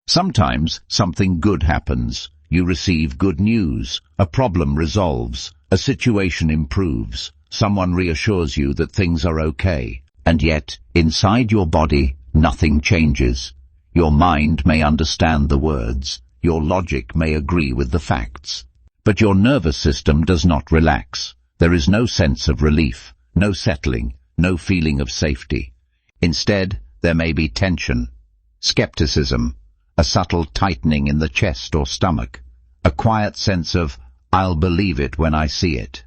Sometimes something good happens. You receive good news. A problem resolves. A situation improves. Someone reassures you that things are okay. And yet, inside your body, nothing changes. Your mind may understand the words. Your logic may agree with the facts. But your nervous system does not relax. There is no sense of relief, no settling, no feeling of safety. Instead, there may be tension, skepticism, a subtle tightening in the chest or stomach, a quiet sense of, "I'll believe it when I see it."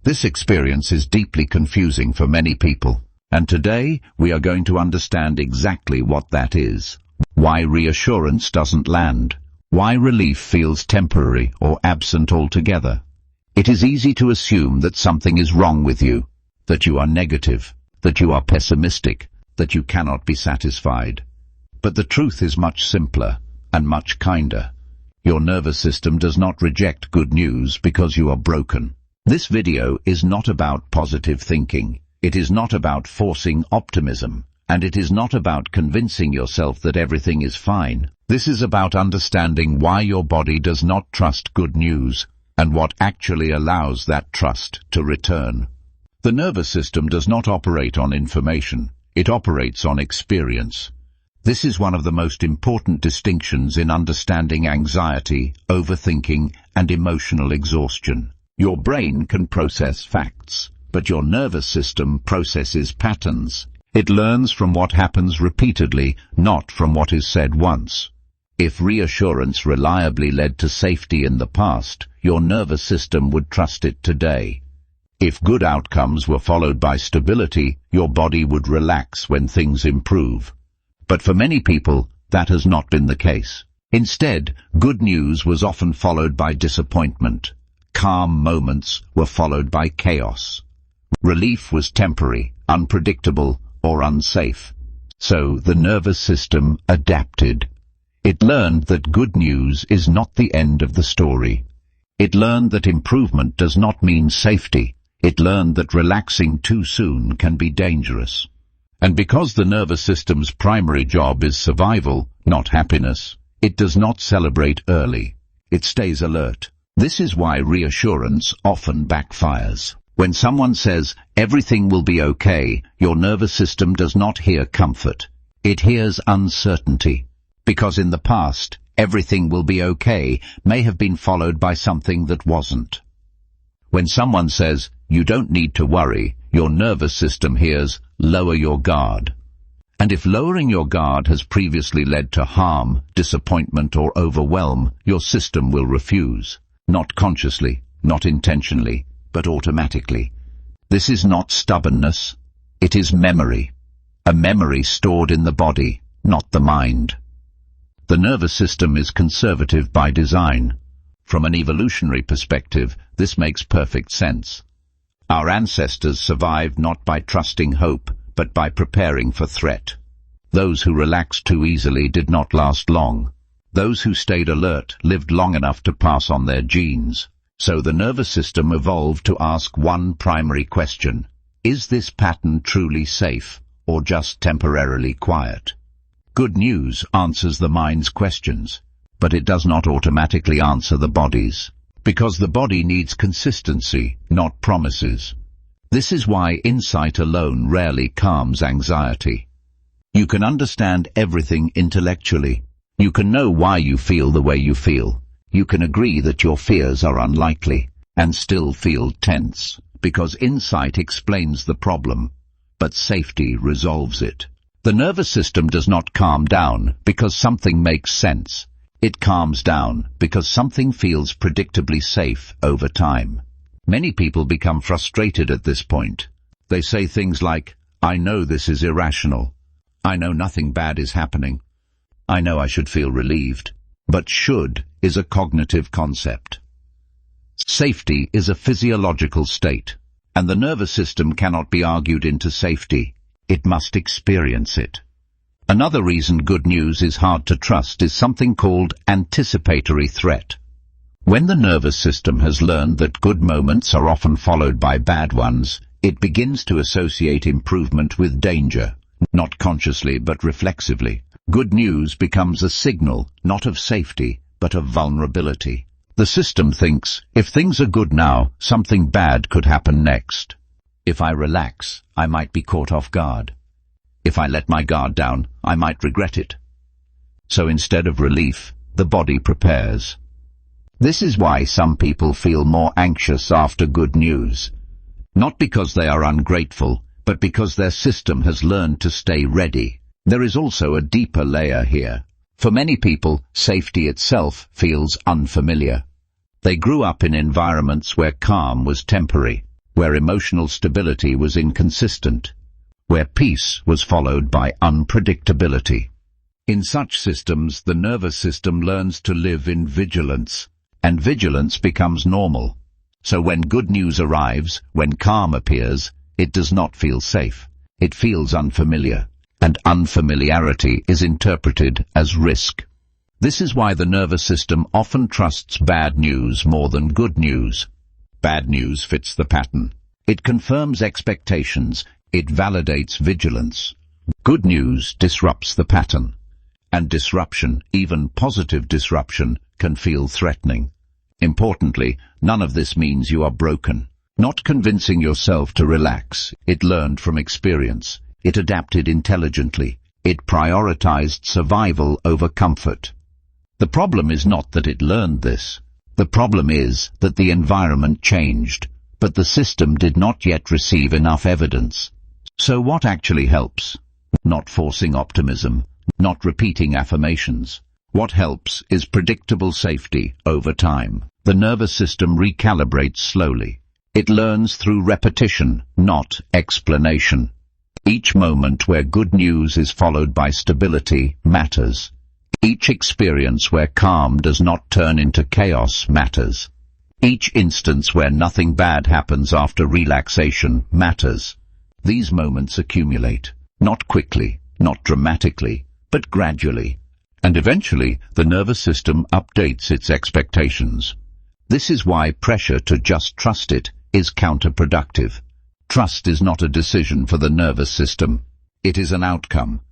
This experience is deeply confusing for many people, and today we are going to understand exactly what that is, why reassurance doesn't land, why relief feels temporary or absent altogether. It is easy to assume that something is wrong with you, that you are negative, that you are pessimistic, that you cannot be satisfied. But the truth is much simpler and much kinder. Your nervous system does not reject good news because you are broken. This video is not about positive thinking. It is not about forcing optimism. And it is not about convincing yourself that everything is fine. This is about understanding why your body does not trust good news and what actually allows that trust to return. The nervous system does not operate on information. It operates on experience. This is one of the most important distinctions in understanding anxiety, overthinking, and emotional exhaustion. Your brain can process facts, but your nervous system processes patterns. It learns from what happens repeatedly, not from what is said once. If reassurance reliably led to safety in the past, your nervous system would trust it today. If good outcomes were followed by stability, your body would relax when things improve. But for many people, that has not been the case. Instead, good news was often followed by disappointment. Calm moments were followed by chaos. Relief was temporary, unpredictable, or unsafe. So the nervous system adapted. It learned that good news is not the end of the story. It learned that improvement does not mean safety. It learned that relaxing too soon can be dangerous. And because the nervous system's primary job is survival, not happiness, it does not celebrate early. It stays alert. This is why reassurance often backfires. When someone says, "Everything will be okay," your nervous system does not hear comfort. It hears uncertainty. Because in the past, "everything will be okay" may have been followed by something that wasn't. When someone says, "You don't need to worry," your nervous system hears, "Lower your guard." And if lowering your guard has previously led to harm, disappointment, or overwhelm, your system will refuse. Not consciously, not intentionally, but automatically. This is not stubbornness. It is memory. A memory stored in the body, not the mind. The nervous system is conservative by design. From an evolutionary perspective, this makes perfect sense. Our ancestors survived not by trusting hope, but by preparing for threat. Those who relaxed too easily did not last long. Those who stayed alert lived long enough to pass on their genes. So the nervous system evolved to ask one primary question: is this pattern truly safe, or just temporarily quiet? Good news answers the mind's questions, but it does not automatically answer the body's. Because the body needs consistency, not promises. This is why insight alone rarely calms anxiety. You can understand everything intellectually. You can know why you feel the way you feel. You can agree that your fears are unlikely, and still feel tense, because insight explains the problem, but safety resolves it. The nervous system does not calm down because something makes sense. It calms down because something feels predictably safe over time. Many people become frustrated at this point. They say things like, "I know this is irrational. I know nothing bad is happening. I know I should feel relieved." But should is a cognitive concept. Safety is a physiological state, and the nervous system cannot be argued into safety. It must experience it. Another reason good news is hard to trust is something called anticipatory threat. When the nervous system has learned that good moments are often followed by bad ones, it begins to associate improvement with danger, not consciously but reflexively. Good news becomes a signal, not of safety, but of vulnerability. The system thinks, if things are good now, something bad could happen next. If I relax, I might be caught off guard. If I let my guard down, I might regret it. So instead of relief, the body prepares. This is why some people feel more anxious after good news. Not because they are ungrateful, but because their system has learned to stay ready. There is also a deeper layer here. For many people, safety itself feels unfamiliar. They grew up in environments where calm was temporary, where emotional stability was inconsistent, where peace was followed by unpredictability. In such systems, the nervous system learns to live in vigilance, and vigilance becomes normal. So when good news arrives, when calm appears, it does not feel safe. It feels unfamiliar, and unfamiliarity is interpreted as risk. This is why the nervous system often trusts bad news more than good news. Bad news fits the pattern. It confirms expectations. It validates vigilance. Good news disrupts the pattern. And disruption, even positive disruption, can feel threatening. Importantly, none of this means you are broken. Not convincing yourself to relax. It learned from experience. It adapted intelligently. It prioritized survival over comfort. The problem is not that it learned this. The problem is that the environment changed, but the system did not yet receive enough evidence. So what actually helps? Not forcing optimism, not repeating affirmations. What helps is predictable safety over time. The nervous system recalibrates slowly. It learns through repetition, not explanation. Each moment where good news is followed by stability matters. Each experience where calm does not turn into chaos matters. Each instance where nothing bad happens after relaxation matters. These moments accumulate, not quickly, not dramatically, but gradually. And eventually, the nervous system updates its expectations. This is why pressure to just trust it is counterproductive. Trust is not a decision for the nervous system. It is an outcome.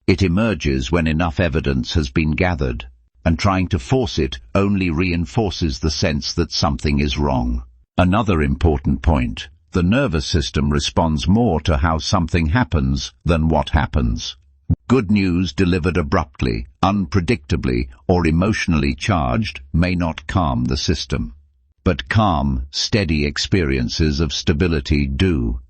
It emerges when enough evidence has been gathered, and trying to force it only reinforces the sense that something is wrong. Another important point: the nervous system responds more to how something happens than what happens. Good news delivered abruptly, unpredictably, or emotionally charged may not calm the system. But calm, steady experiences of stability do.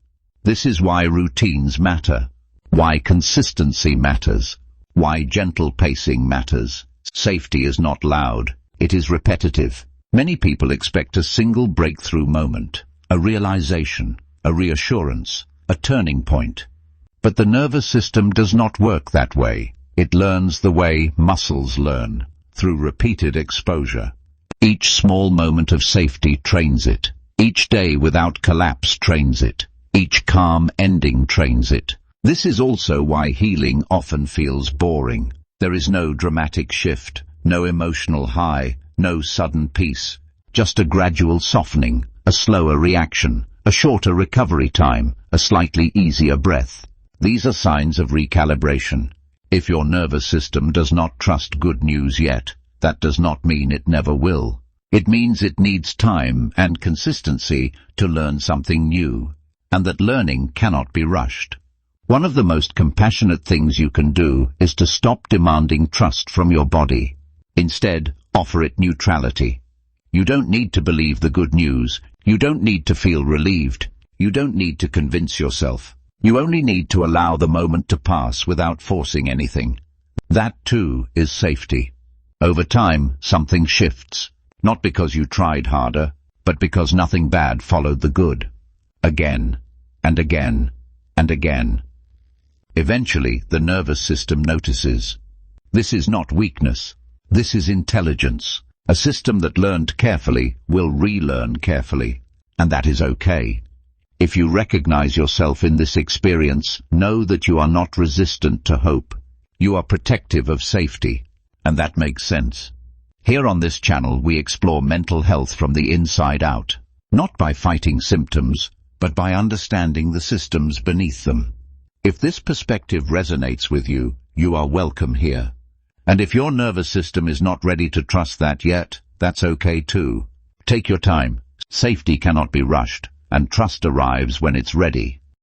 This is why routines matter. Why consistency matters. Why gentle pacing matters. Safety is not loud. It is repetitive. Many people expect a single breakthrough moment, a realization, a reassurance, a turning point. But the nervous system does not work that way. It learns the way muscles learn, through repeated exposure. Each small moment of safety trains it. Each day without collapse trains it. Each calm ending trains it. This is also why healing often feels boring. There is no dramatic shift, no emotional high, no sudden peace. Just a gradual softening, a slower reaction, a shorter recovery time, a slightly easier breath. These are signs of recalibration. If your nervous system does not trust good news yet, that does not mean it never will. It means it needs time and consistency to learn something new, and that learning cannot be rushed. One of the most compassionate things you can do is to stop demanding trust from your body. Instead, offer it neutrality. You don't need to believe the good news. You don't need to feel relieved. You don't need to convince yourself. You only need to allow the moment to pass without forcing anything. That, too, is safety. Over time, something shifts. Not because you tried harder, but because nothing bad followed the good. Again, and again, and again. Eventually, the nervous system notices. This is not weakness. This is intelligence. A system that learned carefully will relearn carefully. And that is okay. If you recognize yourself in this experience, know that you are not resistant to hope. You are protective of safety. And that makes sense. Here on this channel we explore mental health from the inside out. Not by fighting symptoms, but by understanding the systems beneath them. If this perspective resonates with you, You are welcome here. And if your nervous system is not ready to trust that yet, that's okay too. Take your time. Safety cannot be rushed, and trust arrives when it's ready.